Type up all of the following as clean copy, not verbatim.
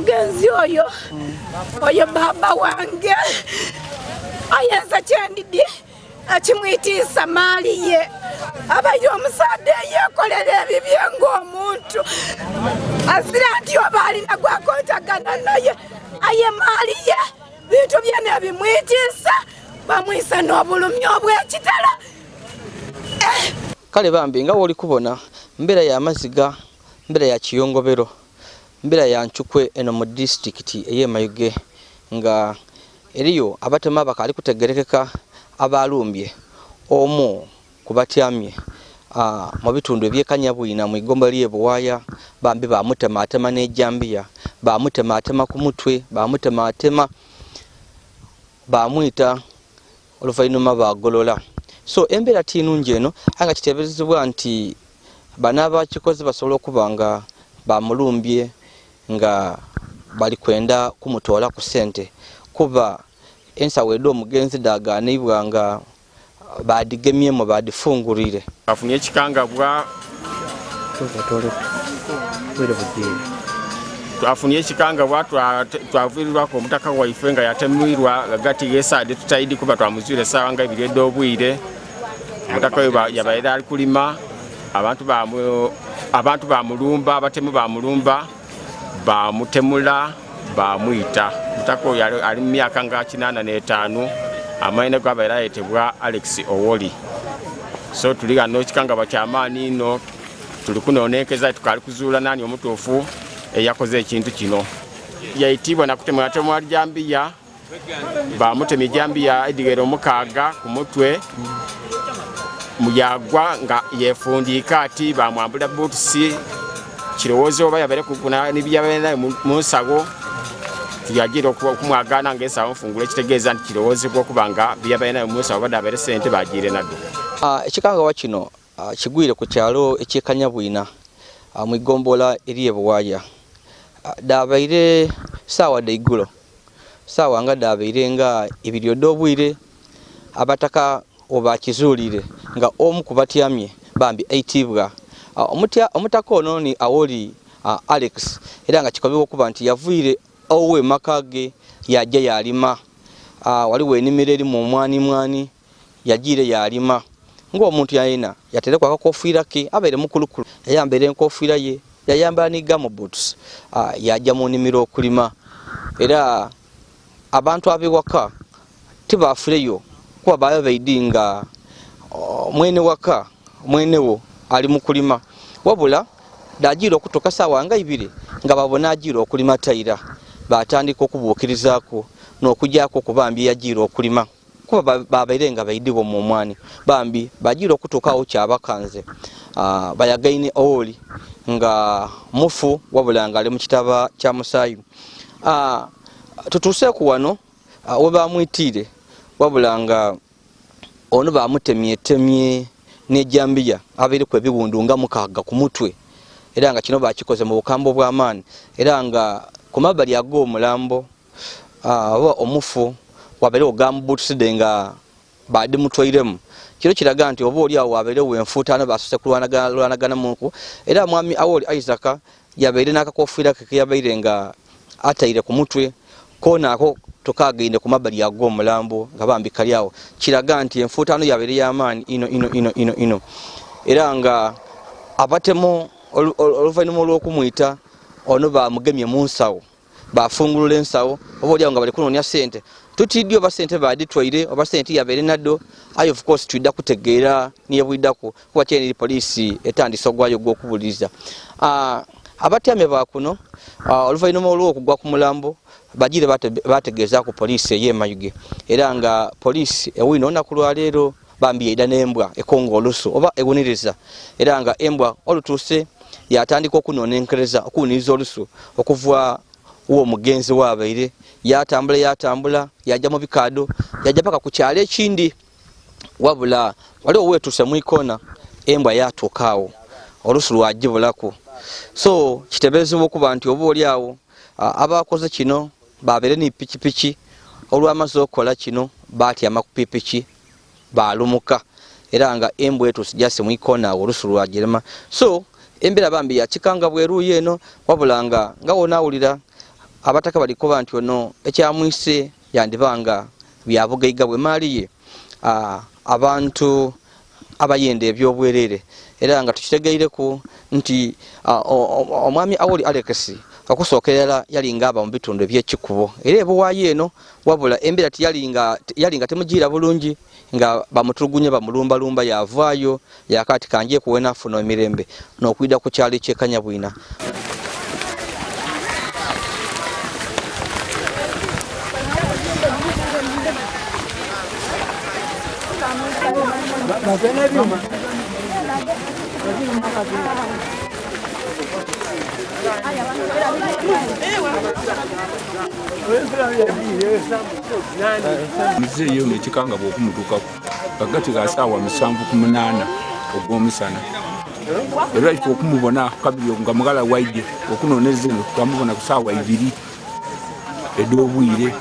Genzi oyo baba wange ayenza kyendidi akimwitiisa maali ye abayo omusadde yekolera ebibye ng'omuntu azira nti oba alina gwakontagana naye aye maali ye bintu byene bimwitiisa bamwisa n'obulumi obw'ekitala. Kale bambi nga woli kubona mbeera ya maziga, mbeera ya kiyongobero, mbeera ya Nchukwe eno mu district eye Mayuge nga eriyo abatema bakali kutegerekeka abalumbye omu kubatyamye mu bitundu ebyekanyabwina mu igomba lye Buwaya bambi bamutematema n'ejjambiya bamutematema ku mutwe bamutematema bamwita oluvannyuma bagolola. So embeera tinungi eno anga kiteeberezebwa nti bana abakikoze basobola okuba nga bamulumbye nga bali kwenda kumutoola ku sente kuba ensawo edda omugenzi dagaanibwa nga badigemyemu badifungulire afunye ekikangabwa twafunye ekikangabwa twavirirwako omutaka waife nga yatemirwa gagati yesaade tutayidi kuba twamuzwire essaawa nga 2 ed'obwire. Omutaka oyo yabaire ali kulima abantu bamulumba abatemu bamulumba bamutemula bamwita. Omutaka oyo ali mu myaka nga 85 amaine gwabaire ayitibwa Alex Owoli. So tuli gano ekikangabwa ky'amaani ino tuli kunoonekeza tukali kuzuula nani omutuufu eyakoze ekintu kino. Yayitibwa nakutemwa jambiya bamutemye jambiya edigero mukaaga ku mutwe muyagwa nga yefundiika ati bamwambula butusi kirowoozo oba yabaire kukuna n'ebyabaire mu nsawo tuyagira okumwagaana ng'ensawo nfungula ekitegeeza nti kirowoozebwa okuba nga byabaire nayo mu nsawo badde abaire sente bagiire naddo. Ekikangabwa kino kigwire ku kyalo ekyekanyabwina mu igombola erye Buwaya. Dabaire saawa daigulo saawa nga dabaire nga 2 ed'obwire abataka oba kizuulire nga omu kubatyamye bambi aitibwa omutaka ono ni Awoli Alex era nga kikobebwa okuba nti yavuire owe makage yajja yalima waliwo enimiro eri mu mwani yagire yalima ng'omuntu yalina yaterekwa akakofiira ke abaire mukulukulu yayambera enkofiira ye yayambala ni gamo boots yajja mu nnimiro okulima era abantu abewaka tibafuleyo kuba bayo baidinga mwene waka mwenewo ali mu kulima wabula dajira okutoka saawa nga 2 nga babona ajira okulima tayira batandika okubuukirizaako n'okujjaako kubambi yajira okulima kuba babaire nga baidiwo mu mwani bambi bajira okutuukawo kyabakanze bayagaine Owoli nga mufu wabula nga ali mu kitaba kya musaayi. Tutuuseeku wano we bamwitiire wabula nga ono bamutemye n'ejjambiya abaire ku ebiwundu nga 6 ku mutwe era nga kino bakikoze mu bukambo bw'amaani era nga ku mabbali ag'omulambo oba omufu wabaire ogambutuside nga badi mutwairemu kiro kiraga nti oba oli awo wabaire wenfuutaano basose kulwanagana munku era mwami Awoli Isaac yabaire n'akakofiira ke yabaire nga ataire ku mutwe konaako tukagende ku mabbali ag'omulambo nga bambi kali awo kiraga nti enfuutaano yabaire y'amaani ino era nga abatemu oluvannyuma olw'okumwita ono bamugemye mu nsawo bafungulula ensawo oba oli awo nga bali kunoonya sente tutidde oba sente baditwaire oba sente yabaire naddo aye of course tudda kutegeera niyebwiddako kuba kyeni poliisi etandise ogwayo gw'okubuliriza. Abatyame bakuno oluvannyuma olw'okugwa ku mulambo bajire bategeeza ku poliisi eye Mayuge era nga poliisi ewino olunaku lwaleero bambi yaida n'embwa ekonga olusu oba ewuniriza era nga embwa olutuuse yatandika okunoonenkereza okuwuniriza olusu okuva uwo mugenzi wabaire yatambula yajja mu bikaado yajja paka ku kyalo ekindi wabula waliwo weetuuse mu ikona embwa yatuukaawo olusu lwagibulako. So kitebeezebwa okuba nti oba oli awo abakoze kino babeere ni pikipiki olw'amaze okukola kino batyama ku pikipiki balumuka era nga embwa etuusi jase mwikona olusu lwagirema so embeera bambi yakikanga bweruuyi eno wabula nga wonawulira abataka balikoba nti ono ekyamwise yandibanga byabugaiga bwe maaliye abantu abayenda ebyobwerere era nga tukitegeereku nti omwami Awoli Alex okusookerera yalinga aba mu bitundu eby'ekikubo era ebuwaayo eno wabula embeera yalinga temugiira bulungi nga bamutulugunya bamulumbalumba yavaayo yakati kanje kuwena afuna emirembe n'okwida ku kyalo ky'Ekanyabwina. Muzeeyo nekikanga bw'okumutuukako kagati ga ssaawa 7:08 ogw'omusana era ife okumubona kabiri nga mugala waide okunooneza eno tukamubona ku ssaawa 2 ed'obwire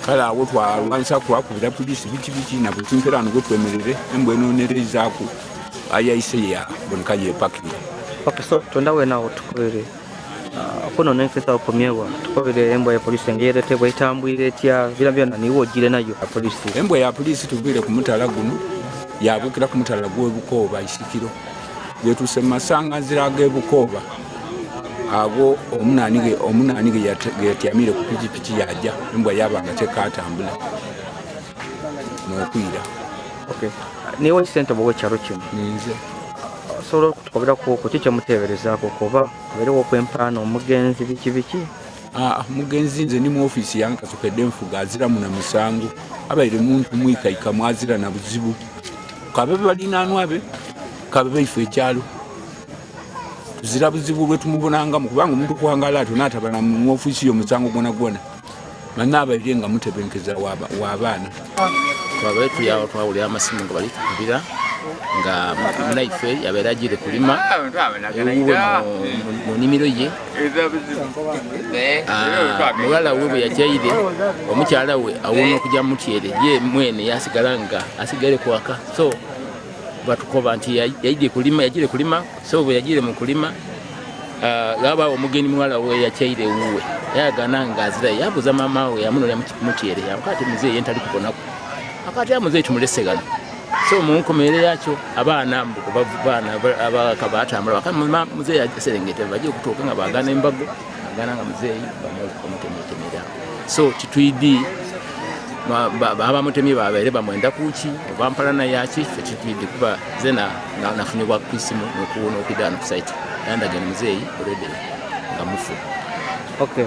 kale awo twalwanyisa twakubira poliisi biki na buli kintu era nogwetwemerere embwa enoonerezaaku ayayise yaboneka yepakire. Okay, so tondawe nawo tukubere kono nekesa okomyewa tukubere embwa ya polisi ngeyeretebwa etambwire etya bira byonna niwo ogire nayo polisi. Embwa ya polisi tubire ku mutala guno yabukira ku mutala gw'Ebukooba Isikiro yetuuse masanga ziraga Ebukooba abo omunaanige yatyamire ku pikipiki yajja embwa yabanga tekatambula n'okwira. Okay, niwo sente bwo kyalo kino ninze solo tukobera ku kiki muteeberezaako kuba berewo kwempano omugenzi biki mugenzi nze ni mu ofisi yange kasokedde enfuga azira muna musango abaire muntu mwikaika mwazira na buzibu kabe balinaanwa be kabe baife ekyalo tuzira buzibu bwe tumubonanga mu kubanga omuntu kwangala atonaatabana mu ofisi yo musango gwona manna abaire nga mutebenkeza w'abaana twabaitu yawo twawulira amasimu nga bali tukubira nga munaife yabeera agire kulima munimiro ye mulala we bwe yajaire omukyala we awona okujja mutyere ye mwene yasigala nga asigale kwaka so batukoba nti yagire kulima so bwe yagire mu kulima laba omugeni mwala we yachaire uwe yagana nga azira yabuza mama we yamunolya mutyere yakati muzeeyi yentali kukonako akati amuzeeyi tumulesegana so munkomere yakyo abaana bavubana abakabatambula bakamama muzeeyi aserengete baje okutuuka nga bagana embago agana nga muzeeyi bamutemetemera so kitwidi bamutemye babeere bamwenda kuki obampalana yaki kitwidi kuba zena nafunibwa kwisimu n'okwidana ku site yandagene muzeeyi already nga mufu. Okay,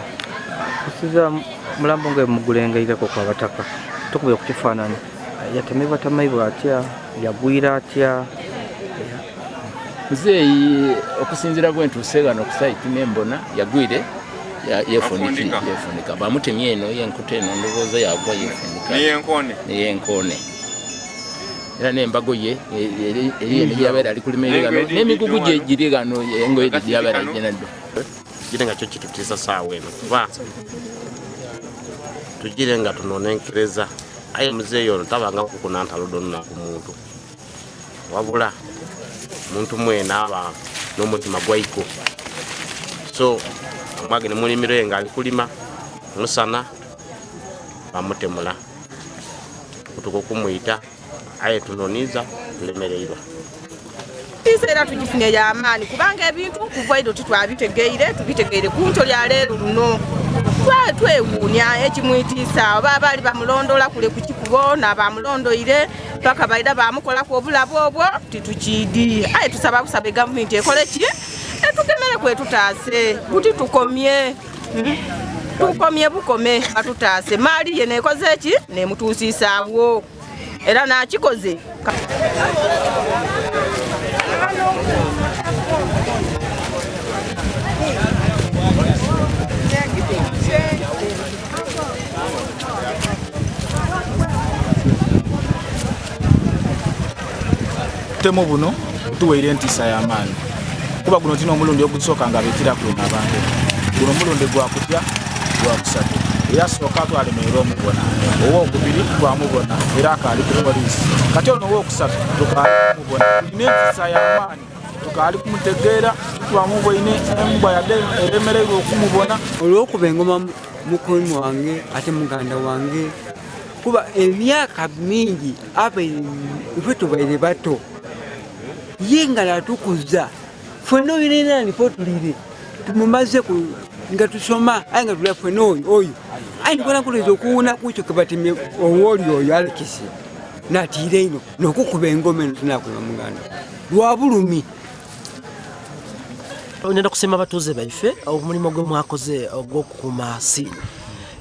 kusiza mulambo nga mugulengeireko kwa bataka tukubye ku kifaananyi yatemebwa tamayibwa atya yagwira atya muzeeyi okusinzira bwentuusegano ku site nembona yagwire yefunika bamutemye eno yenkute eno ndowooza yagwa yefunika niyenkone era nembago ye eri yabeera ali kulima erigano n'emigugu gye giri gano engoye gye yabeera jenaddo tugire nga kyo kitutiisa saawa eno kuba tugire nga tunonenkereza aye muzeeyi ono tabanga kukunantalodono ku muntu wabula muntu mwena aba n'omutima gwaiko so mwagene munimiro ye nga ali kulima musana bamutemula kutuka okumuyita aye tunoniza tulemereirwa era tugifunye y'amaani kubanga ebintu kuva edo tubitegeire kunto lya leero luno twewuunya ekimuyitiisa oba baali bamulondola kule ku kikubo n'abamulondoire paka baida bamukolako obulabu obwo titukiidi aye tusaba busabe gavumenti ekole ki etugemere kwetutaase buti tukomye bukome batutaase maali ye nekoze eki nemutuusiisaawo era nakikoze temo buno tuweire entisa y'amaani kuba guno tina omulundi ogusooka nga beekiraku n'abantu guno omulundi gwakutya gwakusatu eyasooka twalemerera omubona, owokubiri twamubona era akaali ku poliisi, kati ono owokusatu tukaali kumubona. Tulina empisa y'amaanyi tukaali kumutegeera twamubwoine embwa yadde eremereirwe okumubona. Olw'okuba engoma mukomi wange ate muganda wange, kuba emyaka mingi ife tubaire bato ye nga natukuza ffenna oyo nena nifo tulire tumumaze nga tusoma aye nga tulira ffenna oyo aye nikola nkuleza okuwuna kukyo kebatemye Owoli oyo Alekisi natiira ino nokukuba engoma eno tunakuba muganda lwa bulumi. Nenda kusema abatuuze baife omulimu gwe mwakoze ogw'okukuuma siini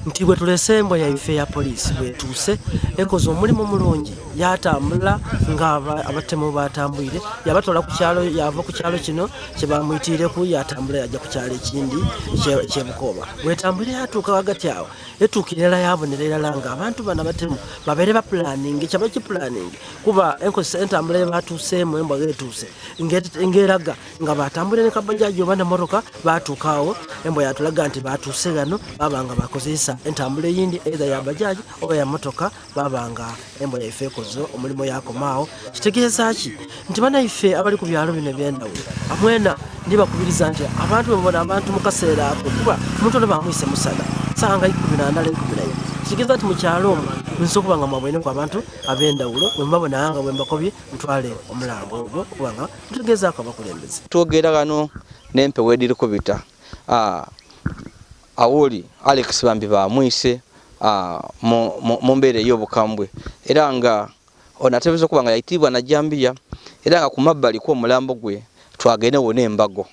nti bwe tulese embwa yaife ya poliisi bwetuuse ekoze omulimu mulungi, yatambula nga abatemu batambwire, yabatwala ku kyalo, yava ku kyalo kino kye bamuyitireku yatambula yajja ku kyalo ekindi ky'Ebukoba. Bwetambwire yatuuka wagati awo etuukira era yabonera erala nga abantu bano abatemu babeere ba pulaningi kyaba kipulaningi kuba entambula yebatuuseemu embwa getuuse ng'eraga nga batambulire ne kabajjaji oba ne mmotoka batuukaawo embwa yatulaga nti batuuse gano babanga bakozesa entambula eyindi either ya bajaji oba ya motoka babanga embwa yaife ekoze omulimu yakomaawo. Kitegeeza ki nti banaife abali ku byalo bino ebyendawulo amwena ndibakubiriza nti abantu bebona abantu mu kaseera ako kuba omuntu ono bamwise musana sanga 14 11. Kitegeeza nti mu kyalo omwo nsobola okuba nga mwabweneku abantu ab'endawulo bwe mbabona nga bwe mbakobye mutwale omulambo ogwo okuba nga mutegeezaako abakulembeze. Twogera gano n'empewo ediri kubita Awoli Alex bambi bamwise mu mbeera ey'obukambwe era nga onatebeeza okuba nga yayitibwa na Jambiya era nga ku mabbali kw'omulambo gwe twagendewo n'embago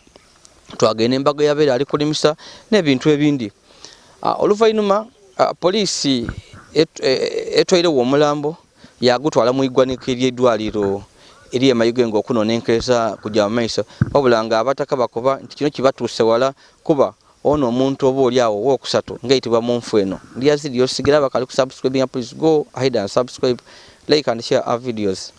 yabeera ali kulimisa n'ebintu ebindi. Oluvannyuma poliisi etwairewo omulambo yagutwala mu iggwanika ery'eddwaliro eri e Mayuge ng'okunoonenkereza kujja mu maiso wabula nga abataka bakoba nti kino kibatuuse wala kuba ono omuntu oba oli awo owokusatu ng'ayitibwa mu nfu eno. Yazid Yolisigira bakali ku subscribing, please go ahead and subscribe, like and share our videos.